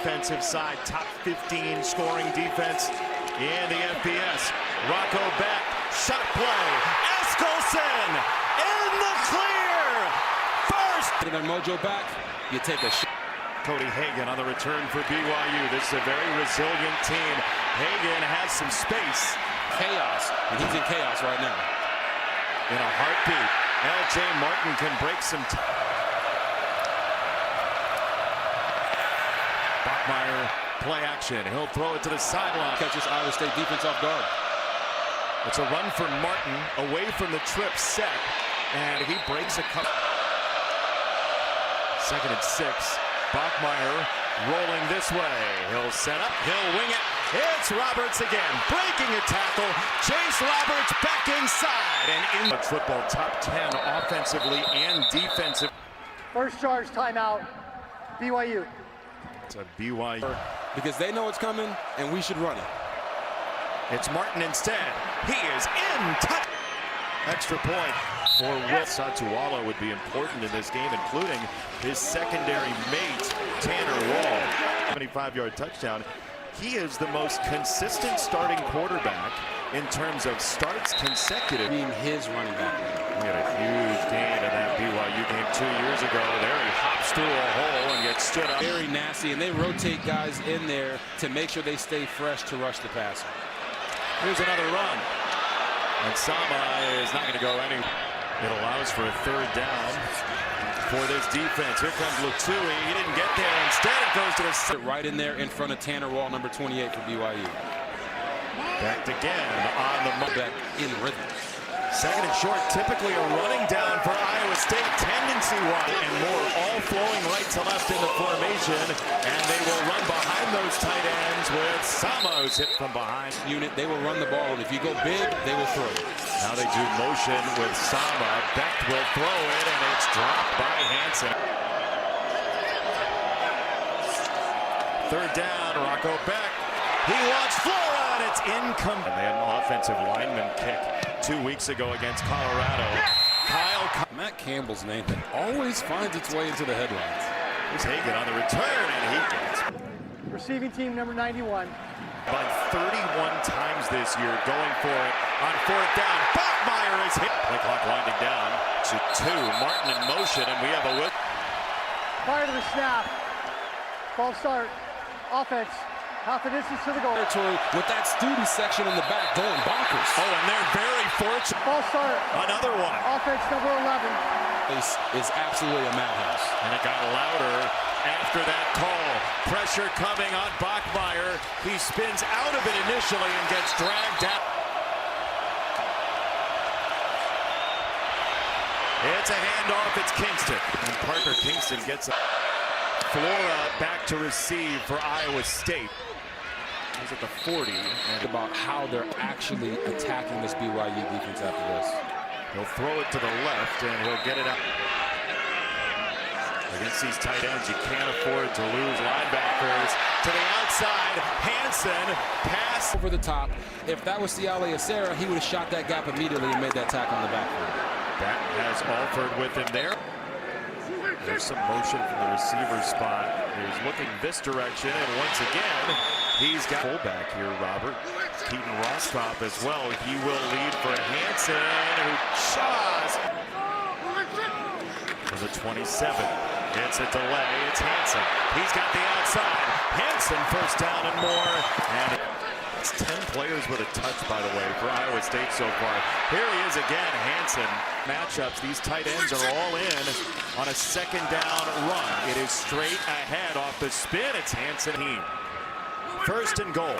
defensive side, top 15 scoring defense in the FBS. Rocco back, shot play, Eskelsen in the clear! First! Get that mojo back, you take a shot. Cody Hagan on the return for BYU. This is a very resilient team. Hagan has some space. Chaos, and he's in chaos right now. In a heartbeat, L.J. Martin can break some. Bachmeier, play action. He'll throw it to the sideline. Catches Iowa State defense off guard. It's a run for Martin away from the trip set, and he breaks a couple. 2nd and 6. Bachmeier rolling this way. He'll set up, he'll wing it. It's Roberts again, breaking a tackle. Chase Roberts back inside and in football top 10 offensively and defensive. First charge timeout, BYU. It's a BYU. Because they know it's coming, and we should run it. It's Martin instead. He is in touch. Extra point for Will. Satuala would be important in this game, including his secondary mate, Tanner Wall. 75-yard touchdown. He is the most consistent starting quarterback in terms of starts consecutive. Being his running back. He had a huge gain in that BYU game 2 years ago. There he hops through a hole and gets stood up. Very nasty, and they rotate guys in there to make sure they stay fresh to rush the passer. Here's another run. And Sama is not going to go anywhere. It allows for a 3rd down for this defense. Here comes Lutui. He didn't get there. Instead, it goes to the right in there in front of Tanner Wall, number 28 for BYU. Backed again on the back in rhythm. 2nd and short, typically a running down for Iowa State, tendency-wise, and more all flowing right to left in the formation, and they will run behind those tight ends with Sama, who's hit from behind. Unit, they will run the ball, and if you go big, they will throw it. Now they do motion with Sama. Beck will throw it, and it's dropped by Hansen. 3rd down, Rocco Beck. He wants Flora, and it's incomplete. And they had an offensive lineman kick 2 weeks ago against Colorado. Matt Campbell's name always finds its way into the headlines. Here's Hagan on the return, and he gets. Receiving team number 91. By 31 times this year, going for it on 4th down. Bachmeier is hit. Play clock winding down to 2. Martin in motion, and we have a whip. Prior to the snap, false start, offense. Half a distance to the goal. With that student section in the back going bonkers. Oh, and they're very fortunate. False start. Another one. Offense number 11. This is absolutely a madhouse. And it got louder after that call. Pressure coming on Bachmeier. He spins out of it initially and gets dragged out. It's a handoff. It's Kingston. And Parker Kingston gets a Flora back to receive for Iowa State. He's at the 40. And about how they're actually attacking this BYU defense after this. He'll throw it to the left, and he'll get it out. Against these tight ends, you can't afford to lose linebackers. To the outside, Hansen, pass. Over the top. If that was Siale Acera, he would have shot that gap immediately and made that tackle on the backfield. That has Alford with him there. There's some motion from the receiver spot. He's looking this direction, and once again, he's got fullback here, Robert. Keaton Roscoff as well. He will lead for Hansen, who shaws for the 27. It's a delay. It's Hansen. He's got the outside. Hansen first down and more. And it's 10 players with a touch, by the way, for Iowa State so far. Here he is again, Hansen. Matchups, these tight ends are all in on a 2nd down run. It is straight ahead off the spin. It's Hansen. 1st and goal.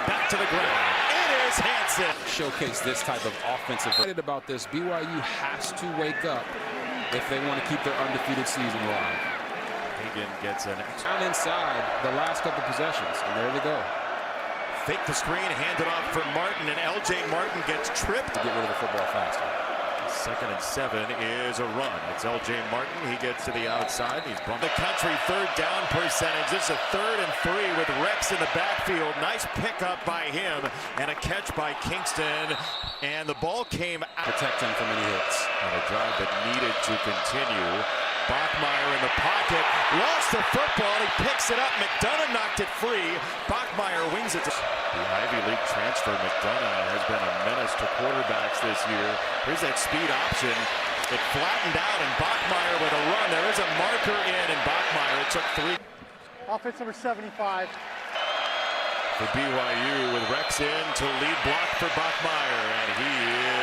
Back to the ground. It is Hansen. Showcase this type of offensive. Excited about this. BYU has to wake up if they want to keep their undefeated season alive. Hagan gets an extra. Down inside the last couple possessions, and there they go. Fake the screen, hand it off for Martin, and L.J. Martin gets tripped. To get rid of the football faster. 2nd and 7 is a run. It's L.J. Martin. He gets to the outside. He's bumped the country 3rd down percentage. This is a 3rd and 3 with Rex in the backfield. Nice pickup by him and a catch by Kingston. And the ball came out. Protect him from any hits. And a drive that needed to continue. Bachmeyer in the pocket, lost the football, he picks it up, McDonough knocked it free, Bachmeyer wings it. The Ivy League transfer, McDonough, has been a menace to quarterbacks this year. Here's that speed option, it flattened out, and Bachmeyer with a run, there is a marker in, and Bachmeyer, it took 3. Offense number 75. For BYU with Rex in to lead block for Bachmeyer, and he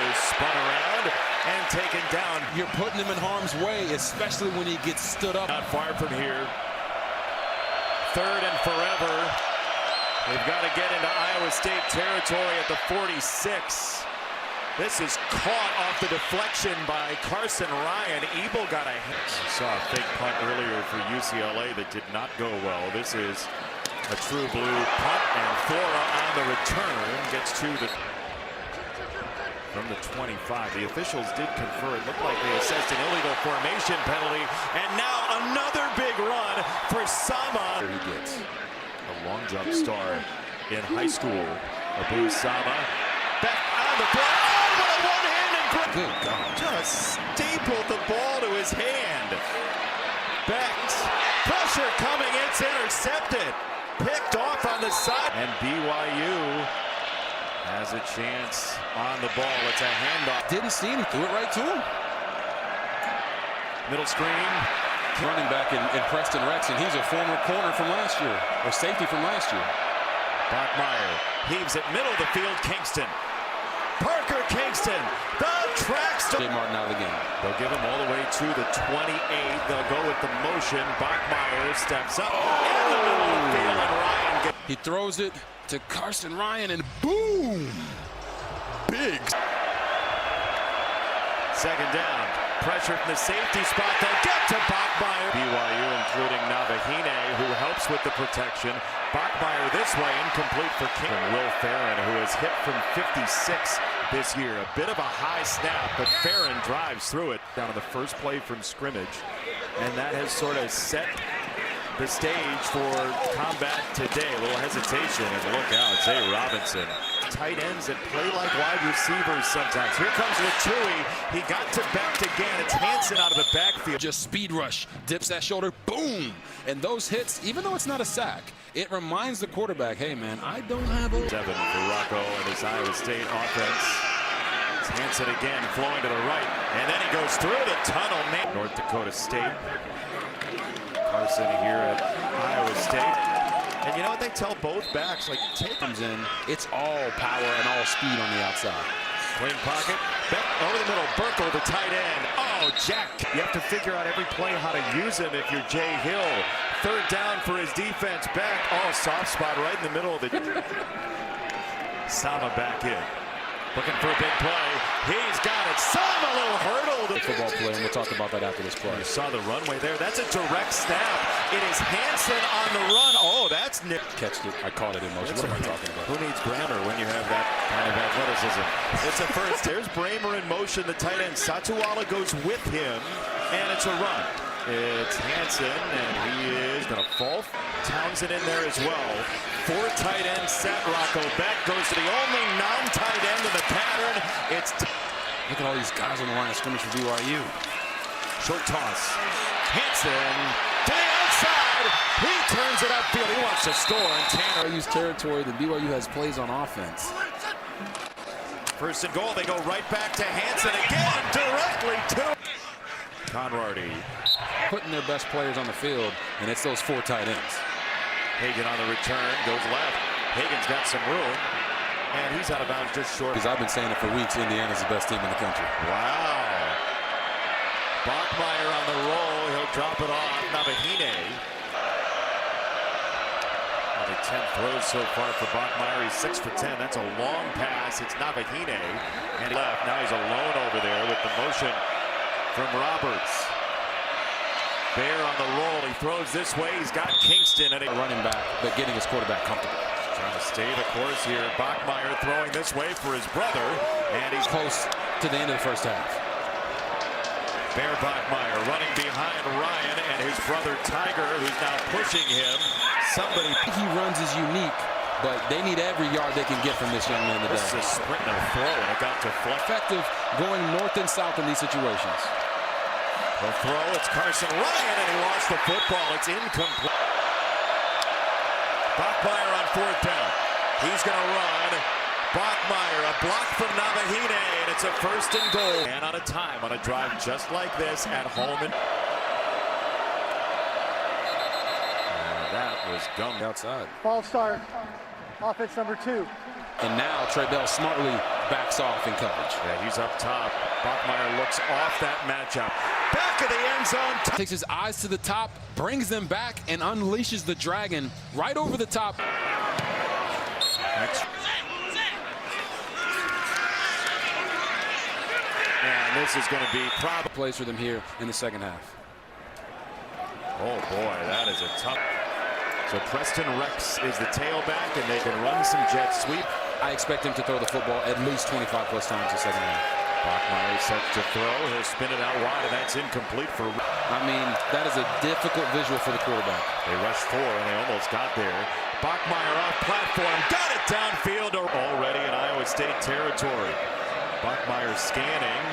is spun around and taken down. You're putting him in harm's way, especially when he gets stood up. Not far from here. 3rd and forever. They've got to get into Iowa State territory at the 46. This is caught off the deflection by Carson Ryan. Ebel got a hit. Saw a fake punt earlier for UCLA that did not go well. This is a true blue punt, and Flora on the return gets to the from the 25. The officials did confer. It looked like they assessed an illegal formation penalty, and now another big run for Sama. There he gets a long jump star in high school. Abu Sama back on the play. Oh, what a one-handed grip! Good God! Just stapled the ball to his hand. Becht, pressure coming. It's intercepted. Picked off on the side, and BYU has a chance on the ball. It's a handoff. Didn't see him, threw it right to him. Middle screen. Running back in Preston Rex, and he's a former corner from last year, or safety from last year. Bachmeyer heaves it middle of the field. Kingston. Parker Kingston, the track star. Jay Martin out of the game. They'll give him all the way to the 28. They'll go with the motion. Bachmeyer steps up in the middle of the field, and Ryan gets. He throws it to Carson Ryan, and boom! Big. 2nd down. Pressure from the safety spot. They'll get to Bachmeyer. BYU, including Navahine, who helps with the protection. Bachmeyer this way, incomplete for King. And Will Farron, who has hit from 56 this year. A bit of a high snap, but Farron drives through it down to the first play from scrimmage. And that has sort of set the stage for combat today. A little hesitation, and look out, Zay Robinson. Tight ends that play like wide receivers sometimes. Here comes Latui. He got to Becht again. It's Hansen out of the backfield. Just speed rush, dips that shoulder, boom! And those hits, even though it's not a sack, it reminds the quarterback, hey man, I don't have a... 7 for Rocco and his Iowa State offense. It's Hansen again, flowing to the right. And then he goes through the tunnel. North Dakota State. Carson here at Iowa State. And you know what they tell both backs? Like, take comes in, it's all power and all speed on the outside. Wing pocket, over the middle, Burkle, the tight end. Oh, Jack. You have to figure out every play how to use him if you're Jay Hill. 3rd down for his defense back. Oh, soft spot right in the middle of the... Sama back in. Looking for a big play. He's got it. Sama, a little hurdle. Football play, and we'll talk about that after this play. You saw the runway there. That's a direct snap. It is Hansen on the run. Oh, that's Nick. Catched it. I caught it in motion. What am I talking about? Who needs grammar when you have that kind of athleticism? It's a first. There's Bramer in motion. The tight end Satuala goes with him, and it's a run. It's Hansen, and he is going to fall. Townsend in there as well. 4 tight end set. Rocco Becht goes to the only non-tight end in the pattern. It's... Look at all these guys on the line of scrimmage for BYU. Short toss. Hansen to the outside. He turns it upfield. He wants to score. And Tanner BYU's territory. The BYU has plays on offense. 1st and goal. They go right back to Hansen again. Directly to Conrady. Putting their best players on the field, and it's those 4 tight ends. Hagan on the return. Goes left. Hagan's got some room. And he's out of bounds just short. Because I've been saying it for weeks, Indiana's the best team in the country. Wow. Bachmeyer on the roll. He'll drop it off. Navahine. The 10 throws so far for Bachmeyer. He's 6 for 10. That's a long pass. It's Navahine. And left. Now he's alone over there with the motion from Roberts. Bear on the roll. He throws this way. He's got Kingston. And a running back, but getting his quarterback comfortable. Trying to stay the course here. Bachmeyer throwing this way for his brother. And he's close to the end of the first half. Bear Bachmeyer running behind Ryan and his brother Tiger, who's now pushing him. He runs is unique, but they need every yard they can get from this young man today. This is a sprint and a throw, and it got deflected. Effective going north and south in these situations. The throw, it's Carson Ryan, and he lost the football. It's incomplete. Bachmeier on fourth down. He's going to run. Bachmeier, a block from Navahine, and it's a first and goal. And on a time on a drive just like this at home. And that was gummed Outside. False start. Offense number 2. And now Trey Bell smartly backs off in coverage. Yeah, he's up top. Bachmeier looks off that matchup. Back of the end zone. Takes his eyes to the top, brings them back, and unleashes the dragon right over the top. Next. And this is going to be probably Plays for them here in the second half. Oh boy, that is a tough. So Preston Rex is the tailback, and they can run some jet sweep. I expect him to throw the football at least 25+ times in the second half. Bachmeier set to throw. He'll spin it out wide, and that's incomplete for. I mean, that is a difficult visual for the quarterback. They rushed 4, and they almost got there. Bachmeier off platform, got it downfield already in Iowa State territory. Bachmeier scanning,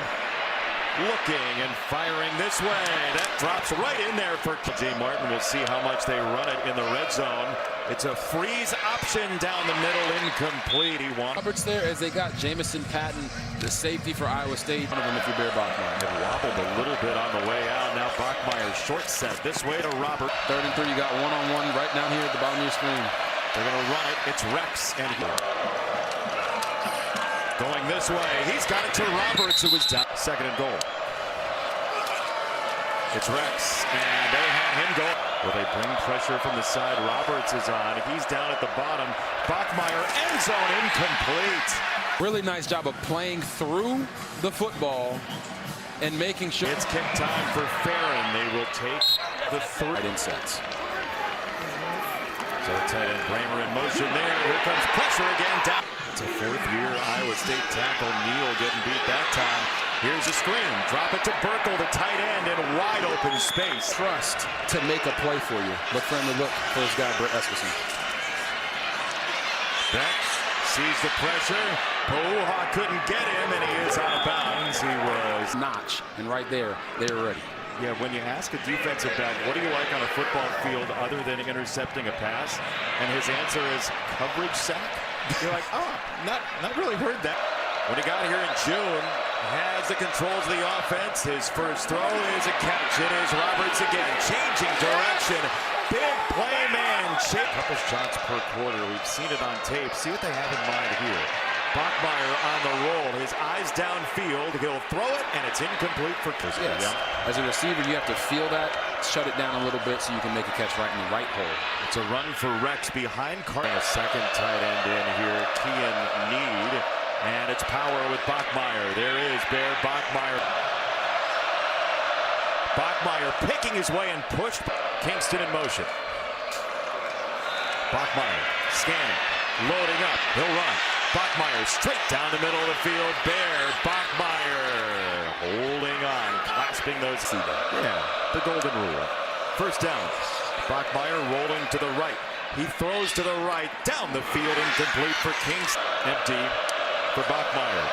looking and firing this way. That drops right in there for J. Martin. We'll see how much they run it in the red zone. It's a freeze option down the middle, incomplete. He won. Roberts there as they got Jamison Patton, the safety for Iowa State. One of them if you're Bear Bachmeier. It wobbled a little bit on the way out. Now Bachmeier short set this way to Robert. 3rd and 3, you got one-on-one right down here at the bottom of your screen. They're going to run it. It's Rex and going this way. He's got it to Roberts, who was down. 2nd and goal. It's Rex, and they have him go. Will they bring pressure from the side? Roberts is on. He's down at the bottom. Bachmeier, end zone, incomplete. Really nice job of playing through the football and making sure. It's kick time for Farron. They will take the 3. Right in sets. So tight end Bramer in motion there. Here comes pressure again. Down. It's a 4th-year Iowa State tackle. Neal getting beat that time. Here's a screen. Drop it to Burkle, the tight end, in wide open space. Trust to make a play for you. Look for him to look for his guy, Brett Eskison. Beck sees the pressure. Pouha couldn't get him, and he is out of bounds. He was notch, and right there, they were ready. Yeah, when you ask a defensive back, what do you like on a football field other than intercepting a pass? And his answer is coverage sack. You're like, oh, not really heard that. When he got here in June, has the controls of the offense. His first throw is a catch. It is Roberts again, changing direction. Big play man. Couple shots per quarter. We've seen it on tape. See what they have in mind here. Bachmeier on the roll. His eyes downfield. He'll throw it, and it's incomplete for Christmas. Yes. Yeah. As a receiver, you have to feel that, shut it down a little bit so you can make a catch right in the right hole. It's a run for Rex behind Carter. A second tight end in here, Kean Need. And it's power with Bachmeier. There is Bear Bachmeier. Bachmeier picking his way and pushed. Kingston in motion. Bachmeier scanning, loading up. He'll run. Bachmeier straight down the middle of the field. Bear Bachmeier holding on, clasping those. See that? Yeah, the golden rule. First down. Bachmeier rolling to the right. He throws to the right, down the field, incomplete for Kingston. Empty for Bachmeier.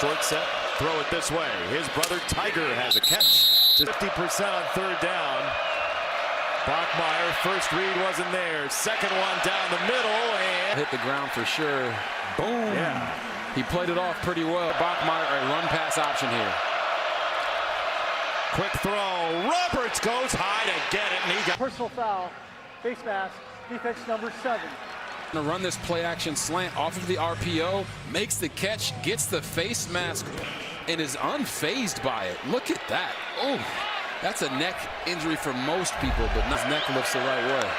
Short set, throw it this way. His brother Tiger has a catch. 50% on 3rd down. Bachmeier, first read wasn't there. Second one down the middle and hit the ground for sure. Boom. Yeah. He played it off pretty well. Bachmeier, a run pass option here. Quick throw. Roberts goes high to get it, and he got Personal foul. Face mask. Defense number 7. Gonna run this play action slant off of the RPO, makes the catch, gets the face mask, and is unfazed by it. Look at that. Oh, that's a neck injury for most people, but his neck looks the right way.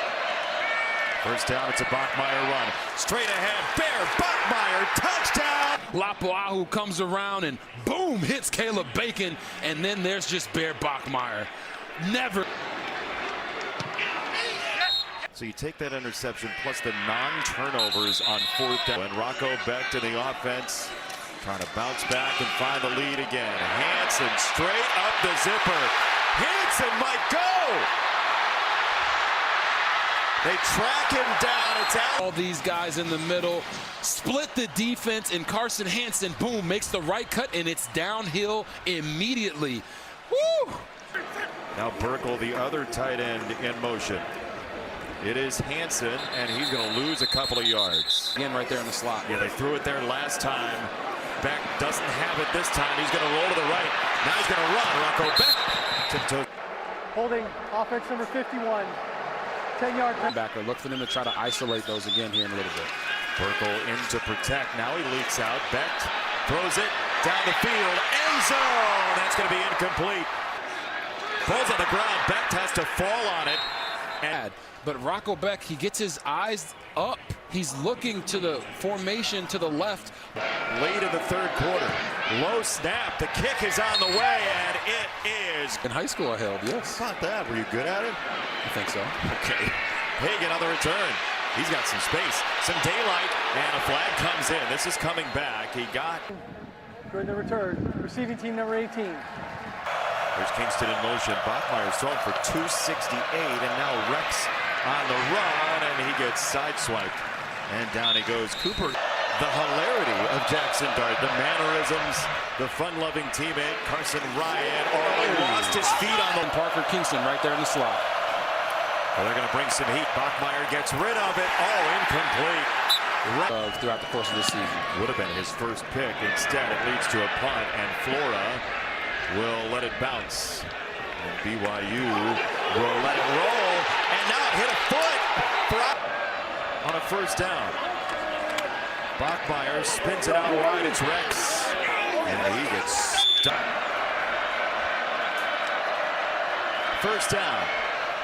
First down, it's a Bachmeier run. Straight ahead, Bear Bachmeier, touchdown! Lapuahu comes around and boom, hits Caleb Bacon, and then there's just Bear Bachmeier. Never. So you take that interception plus the non-turnovers on 4th down. And Rocco Beck to the offense, trying to bounce back and find the lead again. Hansen straight up the zipper. Hansen might go! They track him down. It's out. All these guys in the middle, split the defense, and Carson Hansen, boom, makes the right cut, and it's downhill immediately. Woo! Now Burkle, the other tight end, in motion. It is Hansen, and he's going to lose a couple of yards. Again, right there in the slot. Yeah, they threw it there last time. Beck doesn't have it this time. He's going to roll to the right. Now he's going to run. Rocco Beck. Tiptoe. Holding offense number 51. 10-yard penalty. Backer, look for them to try to isolate those again here in a little bit. Burkle in to protect. Now he leaks out. Beck throws it down the field. End zone. That's going to be incomplete. Falls on the ground. Beck has to fall on it. But Rocco Beck, he gets his eyes up. He's looking to the formation to the left. Late in the third quarter. Low snap. The kick is on the way, and it is. In high school, I held, yes. Not that. Were you good at it? I think so. Okay. Hagan on the return. He's got some space, some daylight, and a flag comes in. This is coming back. He got. During the return, receiving team number 18. There's Kingston in motion. Bachmeier's throwing for 268, and now Rex on the run, and he gets sideswiped. And down he goes. Cooper, the hilarity of Jackson Dart, the mannerisms, the fun-loving teammate, Carson Ryan, lost his feet on the. Parker Kingston right there in the slot. Well, they're going to bring some heat. Bachmeier gets rid of it. Oh, incomplete. Throughout the course of this season. Would have been his first pick. Instead, it leads to a punt, and Flora will let it bounce. And BYU will let it roll. And now it hit a foot on a first down. Bachmeier spins it out wide. It's Rex. And he gets stuck. First down.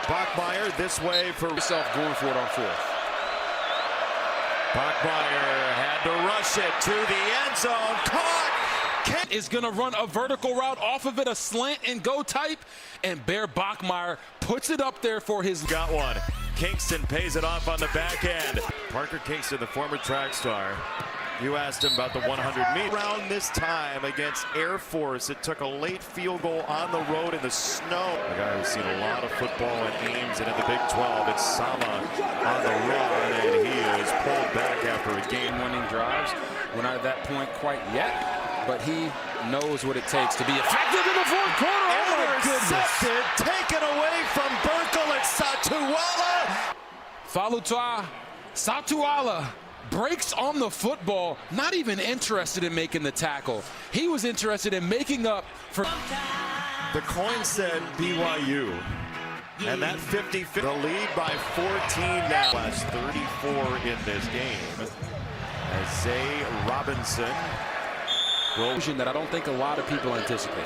Bachmeier this way for Yourself going for it on fourth. Bachmeier had to rush it to the end zone. Caught. Kent is going to run a vertical route off of it, a slant and go type, and Bear Bachmeier puts it up there for his. Got one. Kingston pays it off on the back end. Parker Kingston, the former track star. You asked him about the 100-meter. Around this time against Air Force, it took a late field goal on the road in the snow. A guy who's seen a lot of football at Ames and in the Big 12. It's Sama on the run, and he is pulled back after a Game-winning drives. We're not at that point quite yet, but he knows what it takes to be effective in the fourth quarter. Oh my goodness! Taken away from Burkle at Satuala. Falutua Satuala breaks on the football, not even interested in making the tackle. He was interested in making up for. The coin said BYU. And that 50, the lead by 14 now. Last 34 in this game. As Zay Robinson will. That I don't think a lot of people anticipate.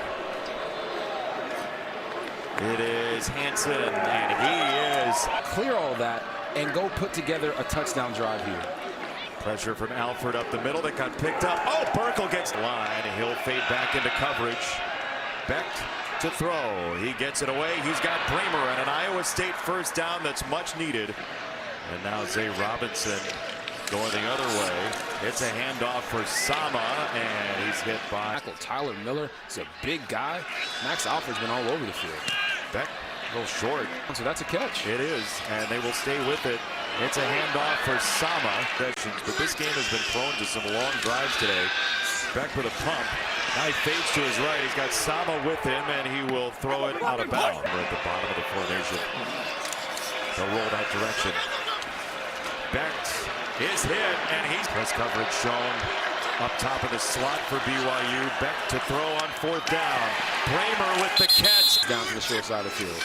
It is Hansen, and he is. Clear all that and go put together a touchdown drive here. Pressure from Alford up the middle that got picked up. Oh, Burkle gets the line. He'll fade back into coverage. Beck to throw. He gets it away. He's got Bramer and an Iowa State first down that's much needed. And now Zay Robinson going the other way. It's a handoff for Sama, and he's hit by Tyler Miller. He's a big guy. Max Alford's been all over the field. Beck a little short. So that's a catch. It is, and they will stay with it. It's a handoff for Sama. But this game has been prone to some long drives today. Beck with a pump. Now he fades to his right. He's got Sama with him, and he will throw it out of bounds. We're at the bottom of the formation. They'll roll that direction. Beck is hit, and he's press coverage shown up top of the slot for BYU. Beck to throw on fourth down. Bramer with the catch. Down to the short side of the field.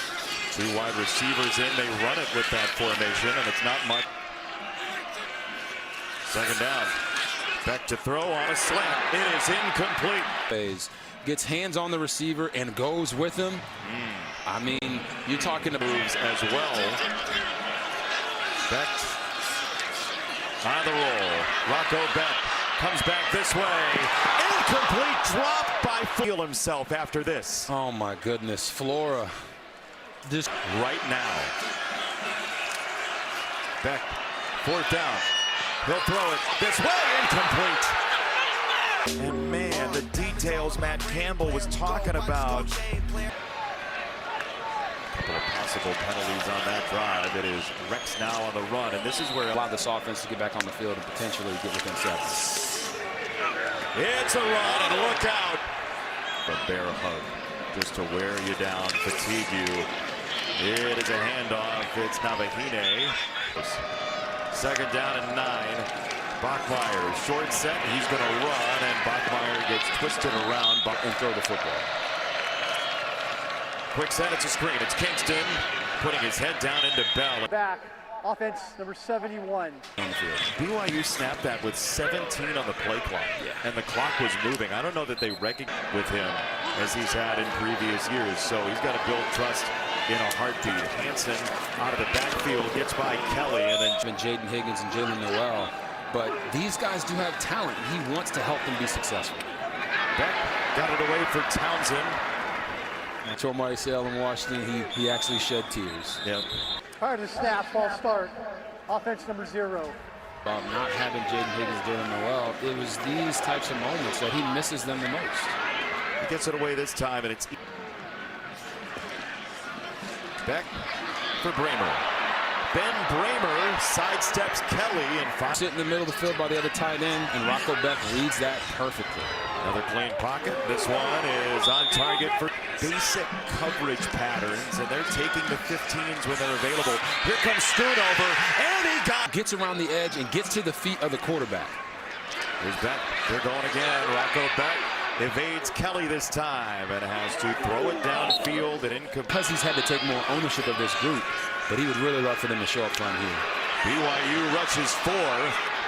Two wide receivers in. They run it with that formation, and it's not much. Second down. Beck to throw on a slant. It is incomplete. Gets hands on the receiver and goes with him. I mean, you're talking about moves as well. Beck on the roll. Rocco Beck comes back this way. Incomplete drop by Feel himself after this. Oh my goodness, Flora. This right now. Beck, fourth down. He'll throw it this way, incomplete. And man, the details Matt Campbell was talking about. A couple of possible penalties on that drive. It is Rex now on the run, and this is where allow this offense to get back on the field and potentially get within 7. It's a run, and look out. The bear hug. just to wear you down, fatigue you. It is a handoff. It's Navahine. Second down and 9. Bachmeier, short set. He's going to run, and Bachmeier gets twisted around and throw the football. Quick set. It's a screen. It's Kingston putting his head down into Bell. Back. Offense number 71. On the field. BYU snapped that with 17 on the play clock, and the clock was moving. I don't know that they recognize with him as he's had in previous years, so he's got to build trust in a heartbeat. Hansen out of the backfield gets by Kelly, and then Jaden Higgins and Jalen Noel. But these guys do have talent. He wants to help them be successful. Beck got it away for Townsend. I told my ACL in Washington, he actually shed tears. Yep. Prior to the snap, false start. Offense number 0. About not having Jaden Higgins, Jalen Noel, it was these types of moments that he misses them the most. He gets it away this time, and it's Beck for Bramer. Ben Bramer sidesteps Kelly and sit in the middle of the field by the other tight end, and Rocco Beck reads that perfectly. Another clean pocket. This one is on target for basic coverage patterns, and they're taking the 15s when they're available. Here comes Schoonover, and he gets around the edge and gets to the feet of the quarterback. Here's Beck. They're going again. Rocco Beck evades Kelly this time and has to throw it downfield and incomplete. Because he's had to take more ownership of this group, but he would really love for them to show up front here. BYU rushes 4.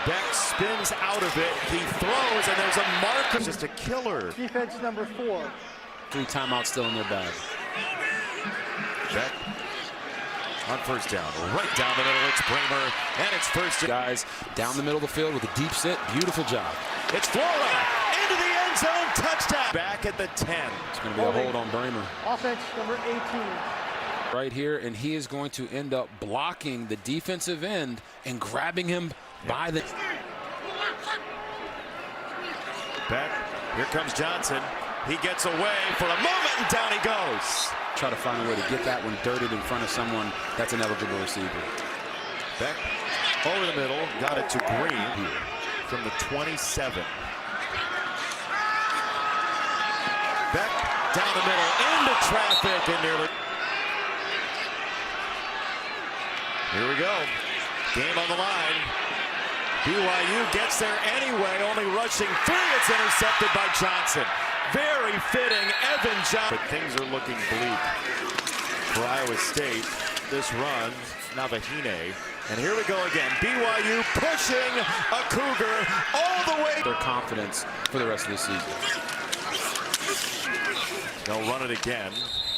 Beck spins out of it. He throws, and there's a mark. Just a killer. Defense number 4. 3 timeouts still in their bag. Beck on first down. Right down the middle. It's Bramer, and it's first. Guys down the middle of the field with a deep sit. Beautiful job. It's Flora into the end zone. Touchdown. Back at the 10. It's going to be a hold on Bramer. Offense number 18. Right here, and he is going to end up blocking the defensive end and grabbing him by the... Beck, here comes Johnson. He gets away for a moment, and down he goes. Try to find a way to get that one dirted in front of someone that's an eligible receiver. Beck over the middle, got it to Green here from the 27. Beck down the middle, into traffic, and nearly... Here we go. Game on the line. BYU gets there anyway, only rushing 3. It's intercepted by Johnson. Very fitting, Evan Johnson. But things are looking bleak for Iowa State. This run, Navahine. And here we go again. BYU pushing a Cougar all the way. Their confidence for the rest of the season. They'll run it again.